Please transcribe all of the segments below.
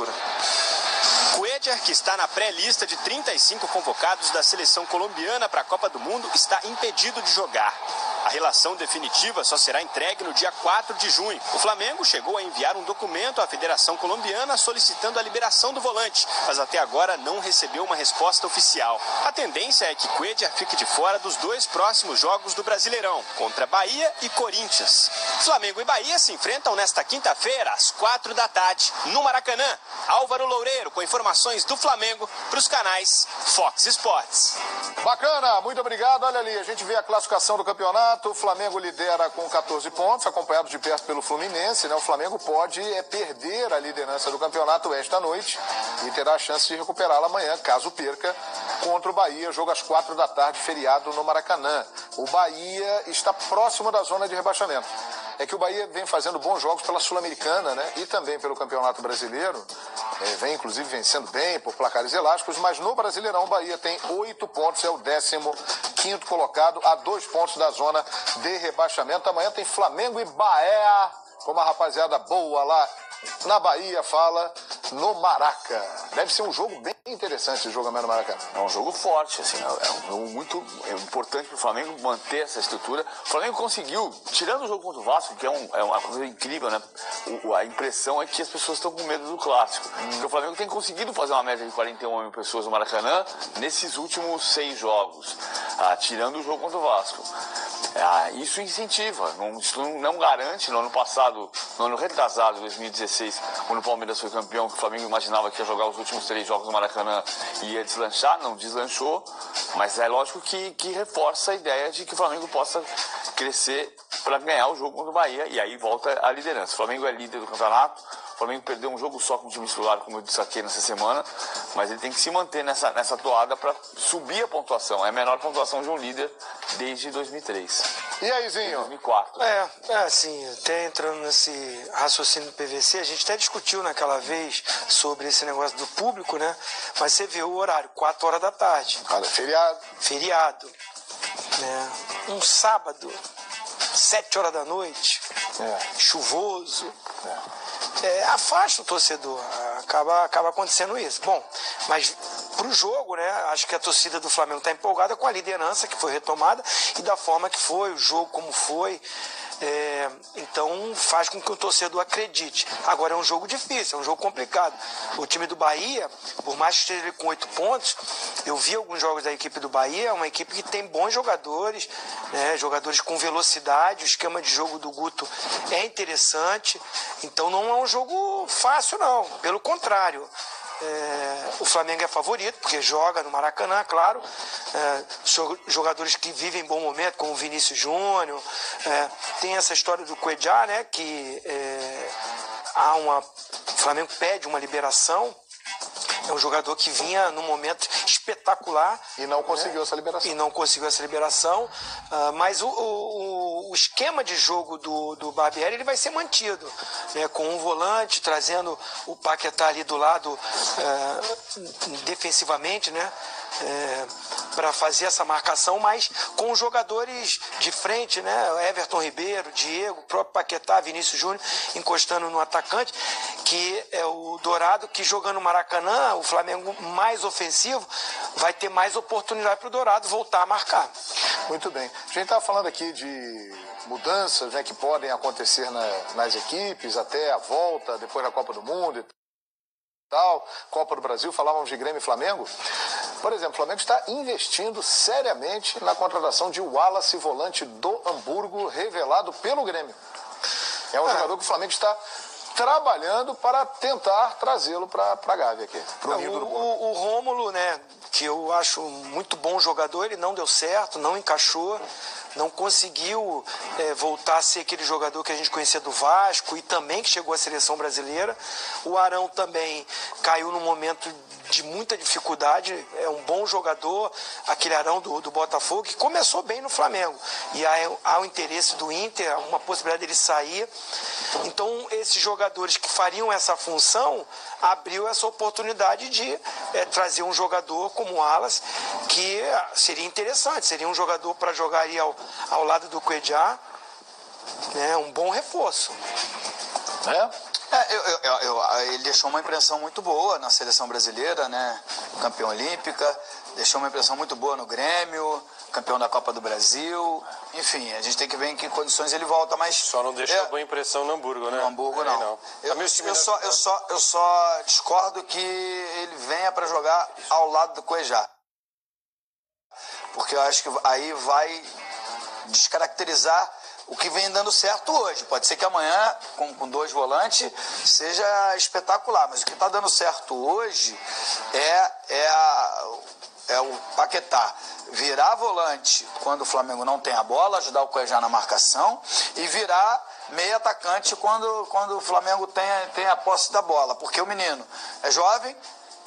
altura. Cuéllar, que está na pré-lista de 35 convocados da seleção colombiana para a Copa do Mundo, está impedido de jogar. A relação definitiva só será entregue no dia 4 de junho. O Flamengo chegou a enviar um documento à Federação Colombiana solicitando a liberação do volante, mas até agora não recebeu uma resposta oficial. A tendência é que Cuéllar fique de fora dos 2 próximos jogos do Brasileirão, contra Bahia e Corinthians. Flamengo e Bahia se enfrentam nesta quinta-feira, às 4 da tarde, no Maracanã. Álvaro Loureiro, com informações do Flamengo para os canais Fox Sports. Bacana, muito obrigado. Olha ali, a gente vê a classificação do campeonato. O Flamengo lidera com 14 pontos, acompanhado de perto pelo Fluminense, né? O Flamengo pode perder a liderança do campeonato esta noite e terá a chance de recuperá-la amanhã, caso perca, contra o Bahia. Jogo às 4 da tarde, feriado no Maracanã. O Bahia está próximo da zona de rebaixamento. É que o Bahia vem fazendo bons jogos pela Sul-Americana, né? E também pelo Campeonato Brasileiro. Vem, inclusive, vencendo bem por placares elásticos, mas no Brasileirão o Bahia tem 8 pontos, é o 15º colocado, a 2 pontos da zona de rebaixamento. Amanhã tem Flamengo e Bahia, como a rapaziada boa lá na Bahia fala, no Maraca. Deve ser um jogo bem interessante esse jogo amanhã no Maracanã. É um jogo forte, assim, é um jogo muito importante para o Flamengo manter essa estrutura. O Flamengo conseguiu, tirando o jogo contra o Vasco, que é uma coisa incrível, né? A impressão é que as pessoas estão com medo do clássico. Porque o Flamengo tem conseguido fazer uma média de 41 mil pessoas no Maracanã nesses últimos 6 jogos, tirando o jogo contra o Vasco. Isso incentiva, isso não garante. No ano passado, no ano retrasado, 2016, quando o Palmeiras foi campeão, que o Flamengo imaginava que ia jogar os últimos 3 jogos no Maracanã e ia deslanchar, não deslanchou, mas é lógico que reforça a ideia de que o Flamengo possa crescer para ganhar o jogo contra o Bahia, e aí volta a liderança. O Flamengo é líder do campeonato. O Flamengo perdeu um jogo só com o time titular, como eu destaquei nessa semana, mas ele tem que se manter nessa toada para subir a pontuação. É a menor pontuação de um líder desde 2003. E aí, Zinho? 2004. Assim, até entrando nesse raciocínio do PVC, a gente até discutiu naquela vez sobre esse negócio do público, né? Mas você vê o horário, 4 horas da tarde. Cara, feriado. Feriado. Né? Um sábado, 7 horas da noite, chuvoso. Afasta o torcedor, acaba acontecendo isso. Bom, mas pro jogo, né, acho que a torcida do Flamengo está empolgada com a liderança que foi retomada e da forma que foi, o jogo como foi. Então faz com que o torcedor acredite. Agora é um jogo difícil, é um jogo complicado. O time do Bahia, por mais que esteja com 8 pontos, eu vi alguns jogos da equipe do Bahia, é uma equipe que tem bons jogadores, né, jogadores com velocidade, o esquema de jogo do Guto é interessante, então não é um jogo fácil não, pelo contrário. O Flamengo é favorito, porque joga no Maracanã, claro. Jogadores que vivem bom momento, como o Vinícius Júnior. Tem essa história do Cuéllar, né, que o Flamengo pede uma liberação. É um jogador que vinha num momento espetacular. E não conseguiu essa liberação. Mas o esquema de jogo do Barbieri ele vai ser mantido, né, com um volante, trazendo o Paquetá ali do lado defensivamente, né? Para fazer essa marcação, mas com os jogadores de frente, né? Everton Ribeiro, Diego, o próprio Paquetá, Vinícius Júnior, encostando no atacante, que é o Dourado, que jogando no Maracanã, o Flamengo mais ofensivo, vai ter mais oportunidade para o Dourado voltar a marcar. Muito bem. A gente estava falando aqui de mudanças, né, que podem acontecer nas equipes, até a volta, depois da Copa do Mundo e tal, Copa do Brasil, falávamos de Grêmio e Flamengo. Por exemplo, o Flamengo está investindo seriamente na contratação de Wallace, volante do Hamburgo, revelado pelo Grêmio. É um jogador que o Flamengo está trabalhando para tentar trazê-lo para a Gávea aqui. O Rômulo, né, que eu acho muito bom jogador, ele não deu certo, não encaixou, não conseguiu voltar a ser aquele jogador que a gente conhecia do Vasco e também que chegou à seleção brasileira. O Arão também caiu num momento de muita dificuldade, é um bom jogador, aquele Arão do Botafogo, que começou bem no Flamengo. E há o interesse do Inter, uma possibilidade dele sair. Então, esses jogadores que fariam essa função, abriu essa oportunidade de trazer um jogador como o Wallace, que seria interessante, seria um jogador para jogar ali ao lado do Cuéllar, né, um bom reforço. Ele deixou uma impressão muito boa na seleção brasileira, né? Campeão olímpica, deixou uma impressão muito boa no Grêmio, campeão da Copa do Brasil. Enfim, a gente tem que ver em que condições ele volta, mas... Só não deixou boa impressão no Hamburgo, né? No Hamburgo, não. Eu só discordo que ele venha para jogar ao lado do Cuejá. Porque eu acho que aí vai descaracterizar o que vem dando certo hoje. Pode ser que amanhã, com 2 volantes, seja espetacular. Mas o que está dando certo hoje é o Paquetá virar volante quando o Flamengo não tem a bola, ajudar o Cuejá na marcação, e virar meio atacante quando o Flamengo tem a posse da bola. Porque o menino é jovem,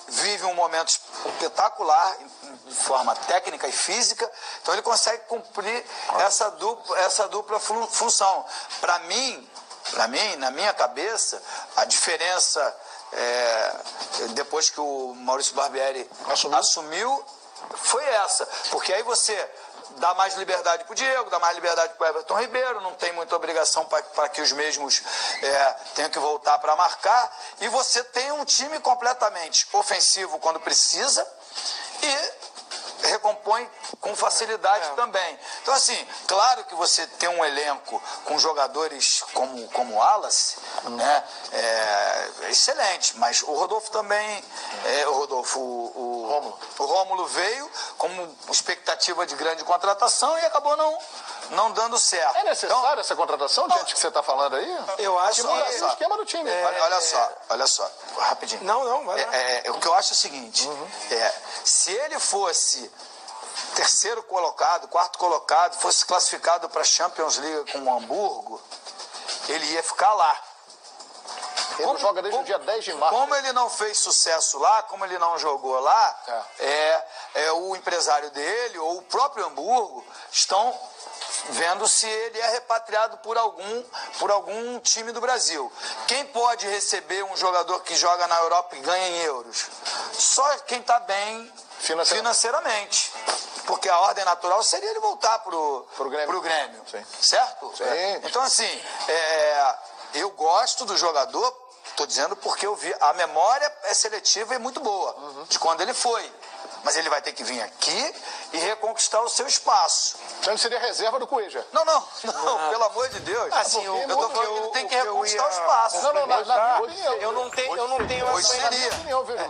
vive um momento espetacular de forma técnica e física, então ele consegue cumprir essa dupla função. Para mim, na minha cabeça, a diferença depois que o Maurício Barbieri assumiu foi essa, porque aí você dá mais liberdade para o Diego, dá mais liberdade para o Everton Ribeiro, não tem muita obrigação para que os mesmos tenham que voltar para marcar, e você tem um time completamente ofensivo quando precisa e recompõe com facilidade também. Então, assim, claro que você tem um elenco com jogadores como o Wallace, né, é excelente, mas o Rodolfo também, o Rômulo veio como expectativa de grande contratação e acabou não dando certo. É necessário essa contratação, diante que você está falando aí? Eu acho que o esquema do time. Olha só, rapidinho. Não, vai lá. O que eu acho é o seguinte, se ele fosse terceiro colocado, quarto colocado, fosse classificado para a Champions League com o Hamburgo, ele ia ficar lá. Ele não joga desde o dia 10 de março. Como ele não fez sucesso lá, como ele não jogou lá, o empresário dele ou o próprio Hamburgo estão vendo se ele é repatriado por algum time do Brasil. Quem pode receber um jogador que joga na Europa e ganha em euros? Só quem está bem financeiramente. Porque a ordem natural seria ele voltar pro Grêmio. Sim. Certo? Sim. Então, assim, eu gosto do jogador, estou dizendo porque eu vi, a memória é seletiva e muito boa, de quando ele foi. Mas ele vai ter que vir aqui e reconquistar o seu espaço. Então ele seria reserva do Cueja? Não, pelo amor de Deus. Assim, eu tô falando que ele tem que reconquistar o espaço. Na minha opinião. Eu não tenho essa...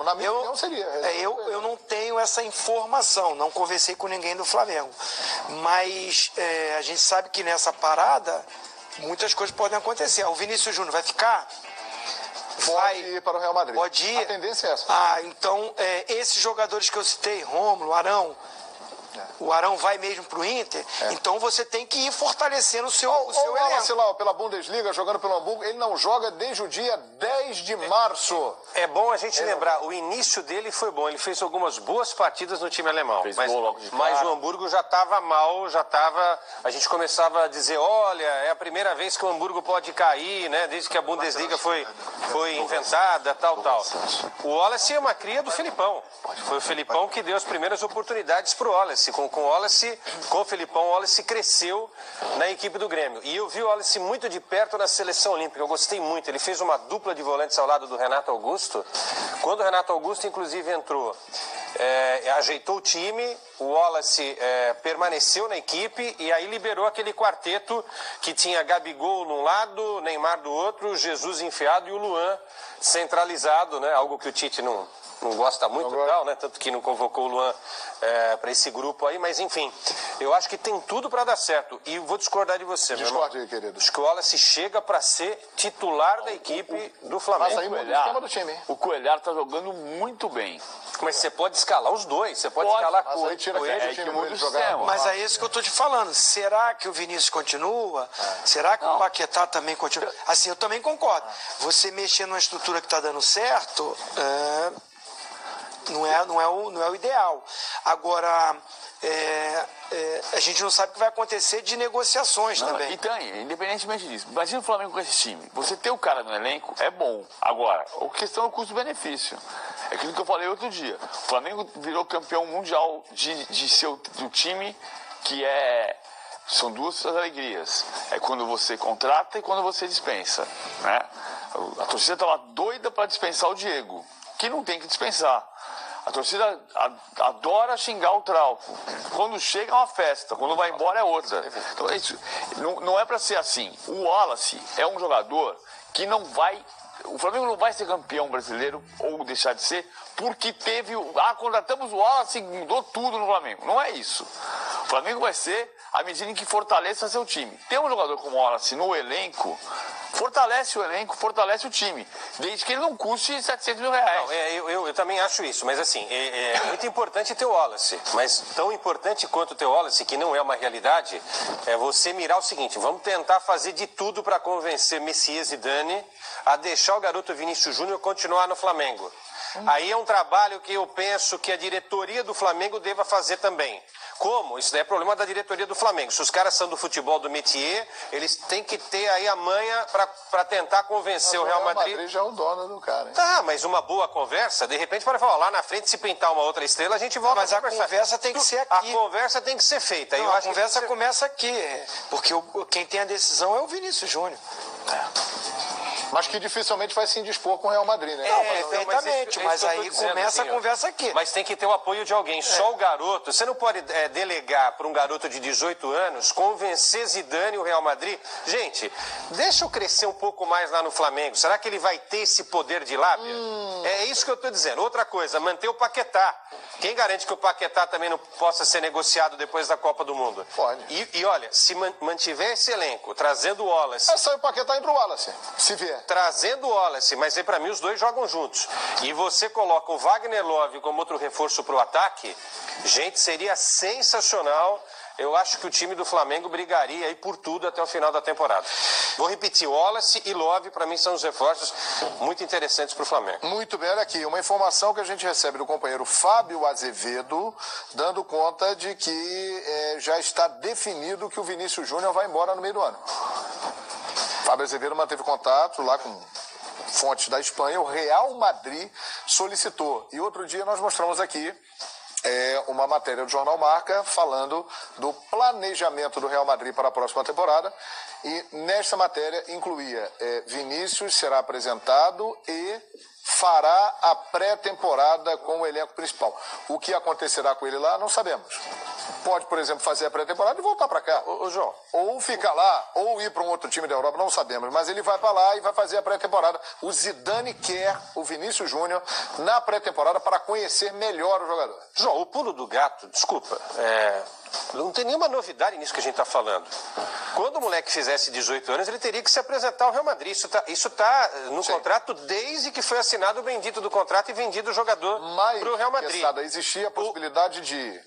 Na minha opinião seria. Eu não tenho essa informação, não conversei com ninguém do Flamengo. Mas a gente sabe que nessa parada muitas coisas podem acontecer. O Vinícius Júnior vai ficar? Pode ir para o Real Madrid. Pode ir? A tendência é essa. Então, esses jogadores que eu citei, Rômulo, Arão, o Arão vai mesmo pro Inter, então você tem que ir fortalecendo o seu elenco. Sei lá, pela Bundesliga, jogando pelo Hamburgo, ele não joga desde o dia 10 de março. É bom a gente lembrar, o início dele foi bom, ele fez algumas boas partidas no time alemão, mas o Hamburgo já estava mal, a gente começava a dizer, olha, é a primeira vez que o Hamburgo pode cair, né, desde que a Bundesliga foi inventada, tal. O Wallace é uma cria do Felipão, foi o Felipão que deu as primeiras oportunidades pro Wallace. Com o Felipão, o Wallace cresceu na equipe do Grêmio. E eu vi o Wallace muito de perto na seleção olímpica, eu gostei muito. Ele fez uma dupla de volantes ao lado do Renato Augusto. Quando o Renato Augusto, inclusive, entrou, ajeitou o time, o Wallace permaneceu na equipe e aí liberou aquele quarteto que tinha Gabigol num lado, Neymar do outro, Jesus enfiado e o Luan centralizado, né? Algo que o Tite não gosta muito, né? Tanto que não convocou o Luan para esse grupo aí, mas enfim, eu acho que tem tudo para dar certo. E vou discordar de você, meu irmão. Querido. Acho que o Wallace chega para ser titular da equipe do Flamengo. O Coelhar tá jogando muito bem. Mas você pode escalar os dois, você pode escalar com ele. Mas é isso que eu tô te falando. Será que o Vinícius continua? Será que o Paquetá também continua? Assim, eu também concordo. Você mexer numa estrutura que tá dando certo, não é o ideal. Agora, a gente não sabe o que vai acontecer de negociações também. E tem, independentemente disso. Imagina o Flamengo com esse time. Você ter o cara no elenco é bom. Agora, a questão é o custo-benefício. É aquilo que eu falei outro dia. O Flamengo virou campeão mundial do time que são duas alegrias. É quando você contrata e quando você dispensa, né? A torcida estava doida para dispensar o Diego, que não tem que dispensar. A torcida adora xingar o Trauco. Quando chega é uma festa, quando vai embora é outra. Então, isso não é para ser assim. O Wallace é um jogador que não vai... O Flamengo não vai ser campeão brasileiro ou deixar de ser porque teve... contratamos o Wallace e mudou tudo no Flamengo. Não é isso. O Flamengo vai ser à medida em que fortaleça seu time. Ter um jogador como o Wallace no elenco... Fortalece o elenco, fortalece o time, desde que ele não custe 700 mil reais. Não, eu também acho isso, mas assim, é muito importante ter o Wallace, mas tão importante quanto ter o Wallace, que não é uma realidade, é você mirar o seguinte: vamos tentar fazer de tudo para convencer Messias e Dani a deixar o garoto Vinícius Júnior continuar no Flamengo. Aí é um trabalho que eu penso que a diretoria do Flamengo deva fazer também. Como? Isso daí é problema da diretoria do Flamengo. Se os caras são do futebol do métier, eles têm que ter aí a manha para tentar convencer o Real Madrid. O Real Madrid já é o dono do cara, hein? Tá, mas uma boa conversa, de repente pode falar, lá na frente, se pintar uma outra estrela, a gente volta a conversa tem que ser aqui. A conversa tem que ser feita. Não, a conversa começa aqui, porque quem tem a decisão é o Vinícius Júnior. Mas que dificilmente vai se indispor com o Real Madrid, né? Não, perfeitamente, mas aí começa a conversa aqui. Mas tem que ter o apoio de alguém. Só o garoto, você não pode delegar para um garoto de 18 anos convencer Zidane e o Real Madrid. Gente, deixa eu crescer um pouco mais lá no Flamengo. Será que ele vai ter esse poder de lábia? É isso que eu estou dizendo. Outra coisa, manter o Paquetá. Quem garante que o Paquetá também não possa ser negociado depois da Copa do Mundo? Pode. E olha, se mantiver esse elenco, trazendo o Wallace... É só o Paquetá ir pro Wallace, se vier. Trazendo o Wallace, mas aí pra mim os dois jogam juntos. E você coloca o Wagner Love como outro reforço pro ataque, gente, seria sensacional. Eu acho que o time do Flamengo brigaria aí por tudo até o final da temporada. Vou repetir, Wallace e Love, para mim, são os reforços muito interessantes para o Flamengo. Muito bem, olha aqui, uma informação que a gente recebe do companheiro Fábio Azevedo, dando conta de que já está definido que o Vinícius Júnior vai embora no meio do ano. Fábio Azevedo manteve contato lá com fontes da Espanha, o Real Madrid solicitou. E outro dia nós mostramos aqui uma matéria do Jornal Marca falando do planejamento do Real Madrid para a próxima temporada. E nesta matéria incluía Vinícius será apresentado e fará a pré-temporada com o elenco principal. O que acontecerá com ele lá, não sabemos. Pode, por exemplo, fazer a pré-temporada e voltar para cá. Ô, João. Ou ficar lá, ou ir para um outro time da Europa, não sabemos. Mas ele vai para lá e vai fazer a pré-temporada. O Zidane quer o Vinícius Júnior na pré-temporada para conhecer melhor o jogador. João, o pulo do gato, desculpa, não tem nenhuma novidade nisso que a gente está falando. Quando o moleque fizesse 18 anos, ele teria que se apresentar ao Real Madrid. Isso tá no contrato desde que foi assinado o bendito do contrato e vendido o jogador para o Real Madrid. Existia a possibilidade de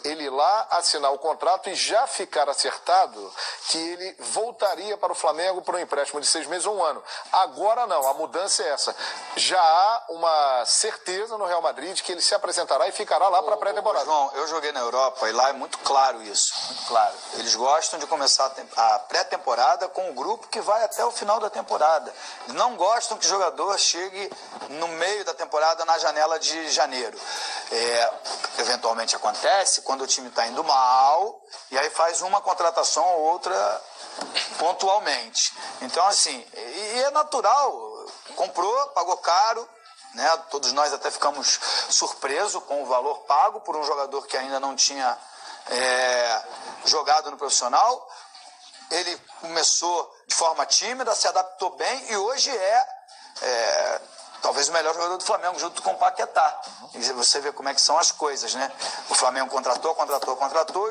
ele ir lá assinar o contrato e já ficar acertado que ele voltaria para o Flamengo por um empréstimo de 6 meses ou 1 ano. Agora não, a mudança é essa. Já há uma certeza no Real Madrid de que ele se apresentará e ficará lá para a pré-temporada. João, eu joguei na Europa e lá é muito claro isso, muito claro. Eles gostam de começar a pré-temporada com o grupo que vai até o final da temporada. Eles não gostam que o jogador chegue no meio da temporada na janela de janeiro. Eventualmente acontece quando o time está indo mal e aí faz uma contratação ou outra pontualmente. Então, assim, e é natural. Comprou, pagou caro, né? Todos nós até ficamos surpresos com o valor pago por um jogador que ainda não tinha jogado no profissional. Ele começou de forma tímida, se adaptou bem e hoje talvez o melhor jogador do Flamengo, junto com o Paquetá. E você vê como é que são as coisas, né? O Flamengo contratou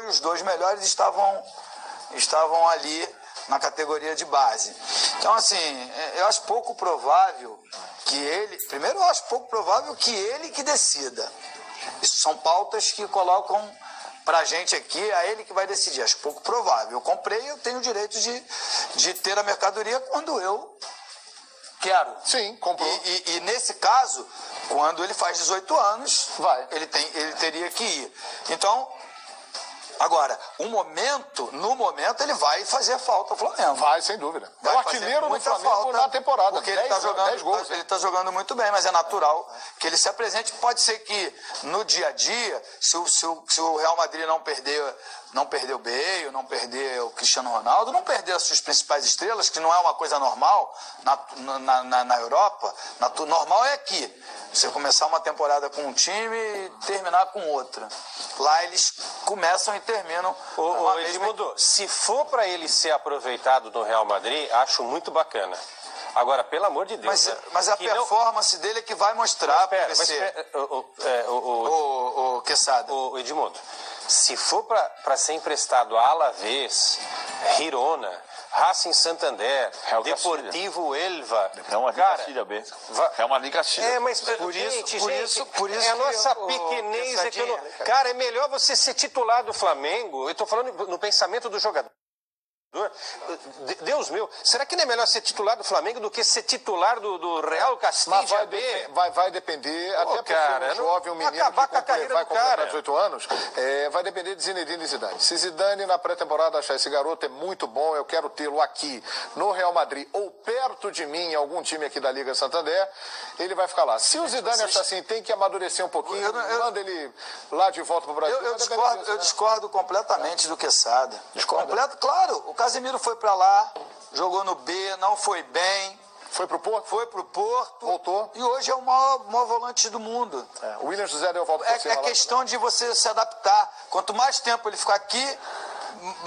e os dois melhores estavam ali na categoria de base. Então, assim, eu acho pouco provável que ele... Primeiro, eu acho pouco provável que ele que decida. Isso são pautas que colocam pra gente aqui, é ele que vai decidir. Acho pouco provável. Eu comprei, eu tenho o direito de ter a mercadoria quando eu quero. Sim, comprou. E nesse caso, quando ele faz 18 anos, ele teria que ir. Então, Agora, no momento, ele vai fazer falta ao Flamengo. Vai, sem dúvida. É o artilheiro do Flamengo falta, na temporada. Porque ele está jogando 10 gols. Ele está jogando muito bem, mas é natural que ele se apresente. Pode ser que no dia a dia, se o Real Madrid não perder o Bale, não perder o Cristiano Ronaldo, não perder as suas principais estrelas, que não é uma coisa normal na Europa. Normal é aqui. Você começar uma temporada com um time e terminar com outra. Lá eles começam e terminam. Edmundo, se for para ele ser aproveitado no Real Madrid, acho muito bacana. Agora, pelo amor de Deus... Mas a performance dele é que vai mostrar para Quesada. Edmundo, se for para ser emprestado a Alavés, Girona, Racing Santander, Deportivo Elva... Real Madrid Castilha B. Real Madrid Castilha. Mas por isso é a nossa pequenez. Cara, é melhor você ser titular do Flamengo. Eu estou falando no pensamento do jogador. Deus meu, será que não é melhor ser titular do Flamengo do que ser titular do Real Castilha B? Vai depender, até porque o jovem, o menino acabar com a carreira vai do cara. 18 anos, vai depender de Zinedine Zidane. Se Zidane na pré-temporada achar esse garoto é muito bom, eu quero tê-lo aqui no Real Madrid ou perto de mim, em algum time aqui da Liga Santander, ele vai ficar lá. Se o Zidane achar assim, tem que amadurecer um pouquinho, manda ele lá de volta pro Brasil. Eu discordo completamente do Quesada. Claro, o Casemiro foi para lá, jogou no B, não foi bem. Foi pro Porto? Foi pro Porto. Voltou. E hoje é o maior volante do mundo. O William José deu volta por cima. É questão de você se adaptar. Quanto mais tempo ele ficar aqui,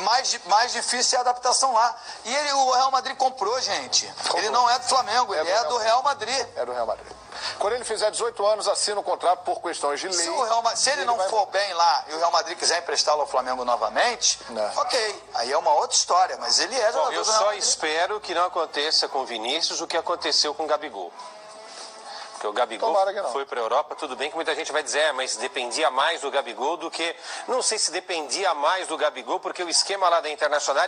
mais difícil é a adaptação lá. E o Real Madrid comprou, gente. Ele não é do Flamengo, ele é do Real Madrid. É do Real Madrid. Quando ele fizer 18 anos, assina o contrato por questões de lei. Se ele não for bem lá e o Real Madrid quiser emprestá-lo ao Flamengo novamente, ok, aí é uma outra história, mas ele é jogador. Eu só espero que não aconteça com o Vinícius o que aconteceu com o Gabigol. Porque o Gabigol foi para a Europa, tudo bem que muita gente vai dizer, mas dependia mais do Gabigol do que... Não sei se dependia mais do Gabigol, porque o esquema lá da Internacional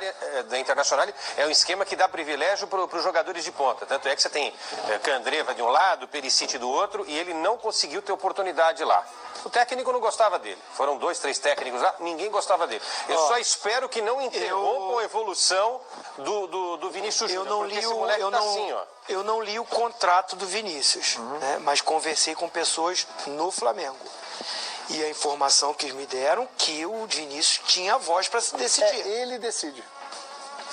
é um esquema que dá privilégio para os jogadores de ponta. Tanto é que você tem Candreva de um lado, Perisic do outro, e ele não conseguiu ter oportunidade lá. O técnico não gostava dele. Foram 2, 3 técnicos lá, ninguém gostava dele. Eu só espero que não interrompam a evolução do Vinícius Júnior, porque esse moleque tá assim, ó. Eu não li o contrato do Vinícius, né? Mas conversei com pessoas no Flamengo. E a informação que me deram que o Vinícius tinha voz para se decidir. Ele decide.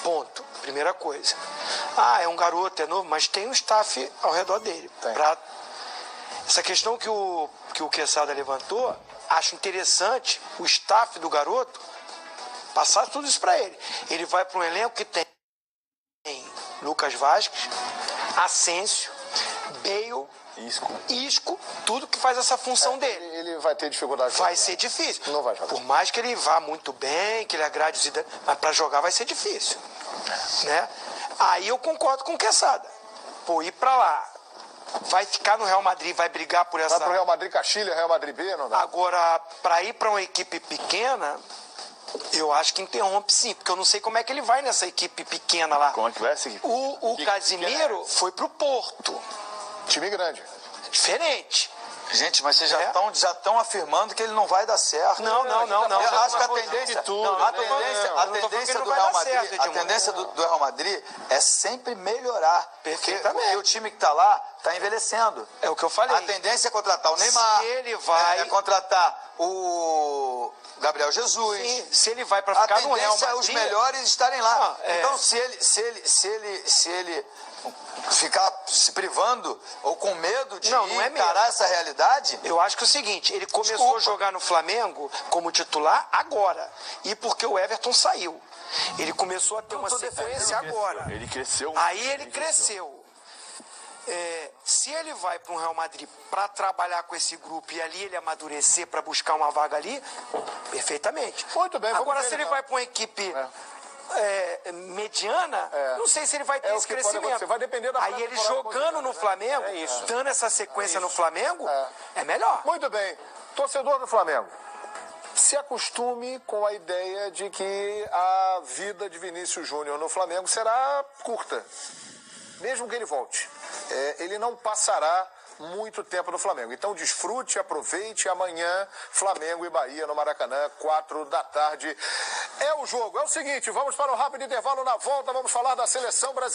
Ponto. Primeira coisa. É um garoto, é novo, mas tem um staff ao redor dele. Essa questão que o Quesada levantou, acho interessante o staff do garoto passar tudo isso para ele. Ele vai para um elenco que tem Lucas Vazquez, Asensio, Bale, Isco, tudo que faz essa função dele. Ele vai ter dificuldade. Vai ser difícil. Não vai jogar. Por mais que ele vá muito bem, que ele agrade o Zidane, mas para jogar vai ser difícil. Né? Aí eu concordo com o Quesada. Ir para lá, vai ficar no Real Madrid, vai brigar por essa... Vai pro Real Madrid Castilha, Real Madrid B, não dá? Agora, para ir para uma equipe pequena... Eu acho que interrompe sim, porque eu não sei como é que ele vai nessa equipe pequena lá. Como é que vai essa equipe? O Casimiro foi pro Porto. Time grande. Diferente. Gente, mas vocês já estão afirmando que ele não vai dar certo. Não. Eu acho que a tendência do Real Madrid, a tendência do Real Madrid é sempre melhorar. Porque o time que está lá está envelhecendo. É o que eu falei. A tendência é contratar o Neymar. Se ele vai... É contratar o Gabriel Jesus. Sim, se ele vai para ficar no Real Madrid... A tendência é os melhores estarem lá. Então, se ele ficar se privando ou com medo de encarar essa realidade... Eu acho que é o seguinte, ele começou a jogar no Flamengo como titular agora. E porque o Everton saiu. Ele começou a ter uma sequência agora. Ele cresceu. Aí ele cresceu. Se ele vai para um Real Madrid para trabalhar com esse grupo e ali ele amadurecer para buscar uma vaga ali, perfeitamente. Muito bem. Agora, se ele vai para uma equipe mediana, não sei se ele vai ter esse crescimento. Vai depender da Aí ele jogando no Flamengo, dando essa sequência no Flamengo, é melhor. Muito bem. Torcedor do Flamengo, se acostume com a ideia de que a vida de Vinícius Júnior no Flamengo será curta. Mesmo que ele volte. Ele não passará muito tempo no Flamengo. Então desfrute, aproveite. Amanhã, Flamengo e Bahia no Maracanã, 4 da tarde. É o jogo. É o seguinte, vamos para um rápido intervalo. Na volta, vamos falar da seleção brasileira.